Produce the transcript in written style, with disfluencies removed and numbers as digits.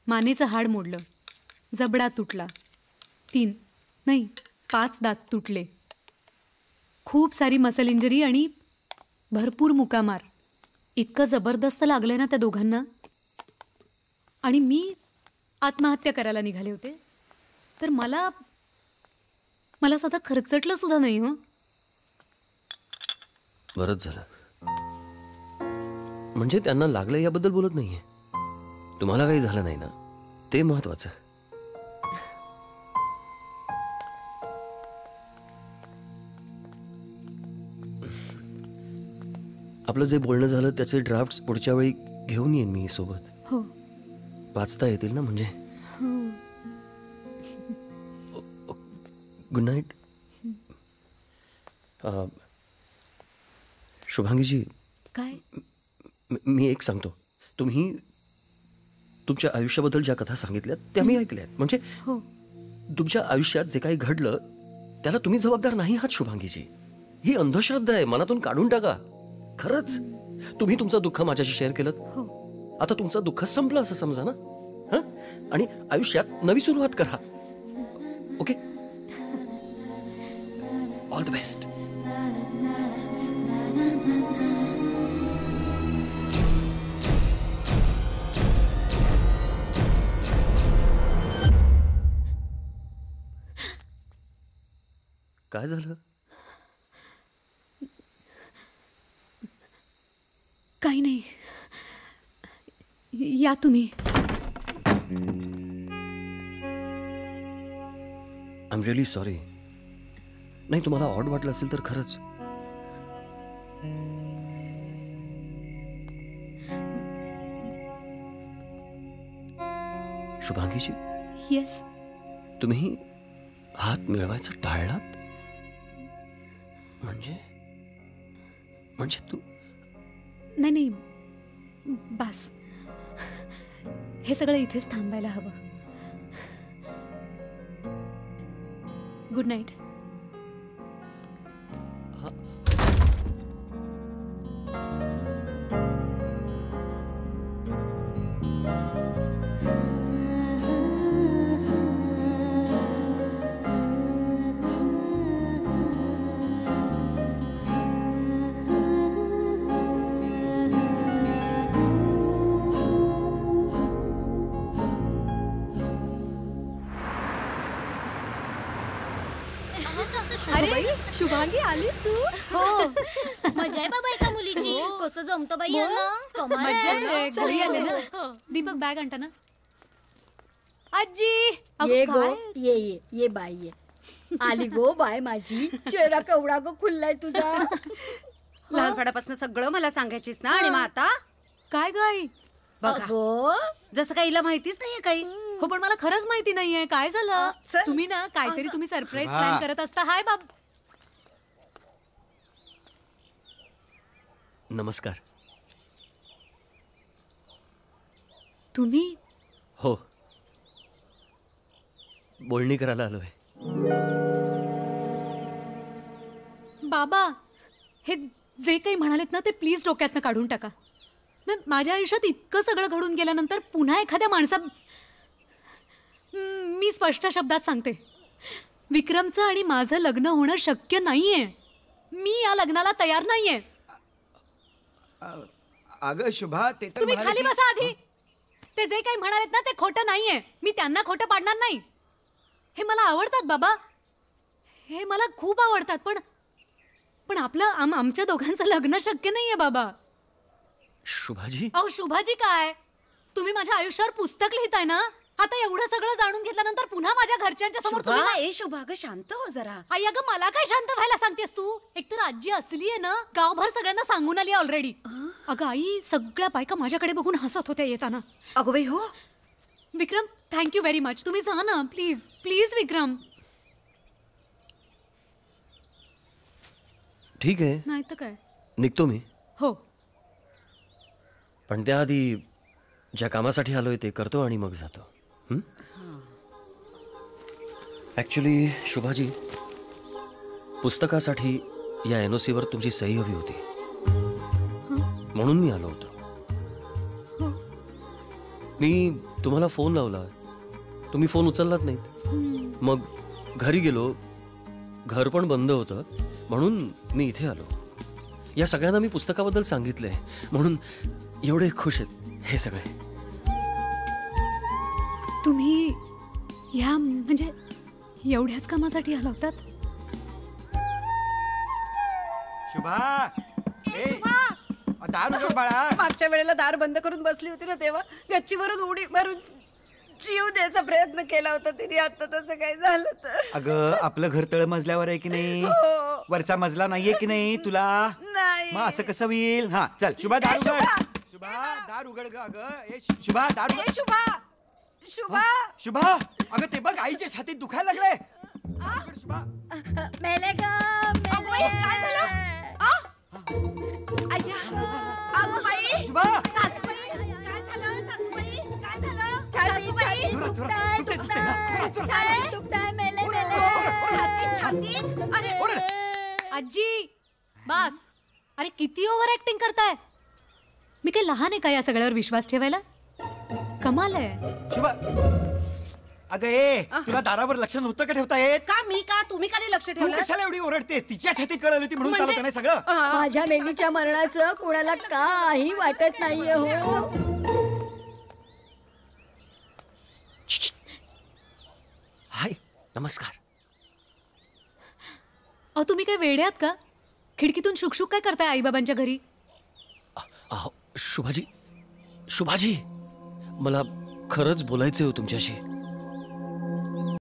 मानेचं हाड मोडलं, जबडा तुटला, 3 नाही 5 दात तुटले, खूप सारी मसल इंजरी आणि भरपूर मुकामार. इतकं जबरदस्त लागलंय ना त्या दोघांना. आणि मी आत्महत्या करायला निघाले होते तर मला साधा खर्चटलं सुद्धा नाही. हो, बरंच झालं. म्हणजे त्यांना लागलं याबद्दल बोलत नाहीये. तुम्हाला काही झालं नाही ना, ते महत्वाचं. आपलं जे बोलणं झालं त्याचे ड्राफ्ट्स पुढच्या वेळी घेऊन येईन मी सोबत. हो, वाचता येतील ना? म्हणजे गुड नाईट. शुभांगीजी, काय? मी एक सांगतो. तुम्ही तुमच्या आयुष्याबद्दल ज्या कथा सांगितल्यात त्या मी ऐकल्यात. म्हणजे हो, तुमच्या आयुष्यात जे काही घडलं त्याला तुम्ही जबाबदार नाही आहात शुभांगीजी. ही अंधश्रद्धा आहे, मनातून काढून टाका. खरंच तुम्ही तुमचं दुःख माझ्याशी शेअर केलं. हो, आता तुमचं दुःख संपलं असं समजा ना. आणि आयुष्यात नवी सुरुवात करा. Okay, all the best. काय झालं? काही नाही, या तुम्ही. I am really sorry. नाही, तुम्हाला ऑड वाटलं असेल तर खरंच. शुभांगीजी, येस. तुम्ही हात मिळवायचं टाळलात. म्हणजे तू. नाही, बस, हे सगळं इथेच थांबायला हवं. Good night. अरे शुभांगी, आलीस तू? हो, मजा आहे बाबा एका मुलीची. कसं जमतं बाई यांना. कमाल आहे. घरी आले ना. दीपक, बॅग आणता ना. आजी, ये गो, ये बाय, ये आली गो बाय माझी. चेहरा केवढा गो खुललाय तुझा. लहानपणापासून सगळं मला सांगायचीस ना. आणि मग आता काय गाई? बघा, जसं काही हिला माहितीच नाहीये काही. हो, पण मला खरंच माहिती नाहीये काय झालं. तुम्ही ना काहीतरी तुम्ही सरप्राईज प्लॅन करत असता. हाय बाब. नमस्कार. तुम्ही? हो, बोलणी करायला आलोय. बाबा, हे जे काही म्हणालेत ना ते प्लीज डोक्यातनं काढून टाका. माझ्या आयुष्यात इतकं सगळं घडून गेल्यानंतर पुन्हा एखाद्या मी स्पष्ट शब्दात सांगते, विक्रमचं आणि माझं लग्न होणं शक्य नाहीये. मी या लग्नाला तयार नाहीये. अगं शुभा, ते तर तुम्ही खाली बसा आधी. ते जे काही म्हणालेत ना ते खोटं नाहीये. मी त्यांना खोटं पाडणार नाही. हे मला आवडतात बाबा, हे मला खूप आवडतात. पण आपलं आमच्या दोघांचं लग्न शक्य नाहीये बाबा. शुभाजी? अहो शुभाजी काय? तुम्ही माझ्या आयुष्यावर पुस्तक लिहिताय ना. आता एवढं सगळं जाणून घेतल्यानंतर पुन्हा माझ्या घरच्यांच्या समोर शुभा ग, शांत हो जरा. आई, अगं मला काय शांत व्हायला सांगतेस तू? एकतर आजी असली आहे ना, गावभर सगळ्यांना सांगून आली ऑलरेडी. अगं आई, सगळ्या बायका माझ्याकडे बघून हसत होत्या येताना. अगो बाई, हो. विक्रम, थँक्यू व्हेरी मच. तुम्ही जा ना प्लीज. प्लीज विक्रम. ठीक आहे, नाही तर काय. निघतो मी. हो, पण त्याआधी ज्या कामासाठी आलोय ते करतो आणि मग जातो. ॲक्च्युली शुभाजी, पुस्तकासाठी या NOC वर तुमची सही हवी होती, म्हणून मी आलो होतो. मी तुम्हाला फोन लावला, तुम्ही फोन उचललात नाहीत. मग घरी गेलो, घर पण बंद होतं, म्हणून मी इथे आलो. या सगळ्यांना मी पुस्तकाबद्दल सांगितलंय, म्हणून एवढे खुश आहेत हे सगळे. तुम्ही ह्या म्हणजे एवढ्याच कामासाठी आला होतात? शुभा ए, दार उघड बाळा. मागच्या वेळेला दार बंद करून बसली होती ना, तेव्हा गच्चीवरून उडी मारून जीव द्यायचा प्रयत्न केला होता तिने. आता तसं काय झालं तर? अगं आपलं घर तळ मजल्यावर आहे की नाही? वरचा मजला नाहीये की नाही तुला? नाही. मग असं कसं होईल? हा चल शुभा दार उघड. शुभा दार उघड ग. अगं ए शुभा दार ए, उघड. शुभा शुभा शुभा अगं ते बघ आईच्या छातीत दुखायला लागलंय. उघड, शुभा. मेले ग अगं बाई, काय झालं? अय्या. अगं बाई. शुभा सासूबाई, काय झालं? सासूबाई, काय झालं? सासूबाई. जोरात जोरात दुखते दुखते हा, जोरात जोरात. दुखताय मेले छातीत, छातीत. अरे आजी बास. अरे किती ओव्हर ऍक्टिंग करताय. मी काय लहान आहे का या सगळ्यावर विश्वास ठेवायला? कमाल आहे. शुभा अगं ए तुला दारावर लक्ष नव्हतं का ठेवता येत? का मी का तुम्ही का नाही लक्ष तू ठेवलं? कशाला एवढी ओरडतेस? तिच्या छातीत कळली होती म्हणून म्हणजे? चालत नाही सगळं. माझ्या मेलीच्या मरणाचं कोणाला काही वाटत नाहीये हो. हाय, नमस्कार. अहो तुम्ही काय वेडे आहात का? खिडकीतून शुकशुक काय करताय आईबाबांच्या घरी? अहो शुभाजी, शुभाजी, मला खरंच बोलायचं हो तुमच्याशी.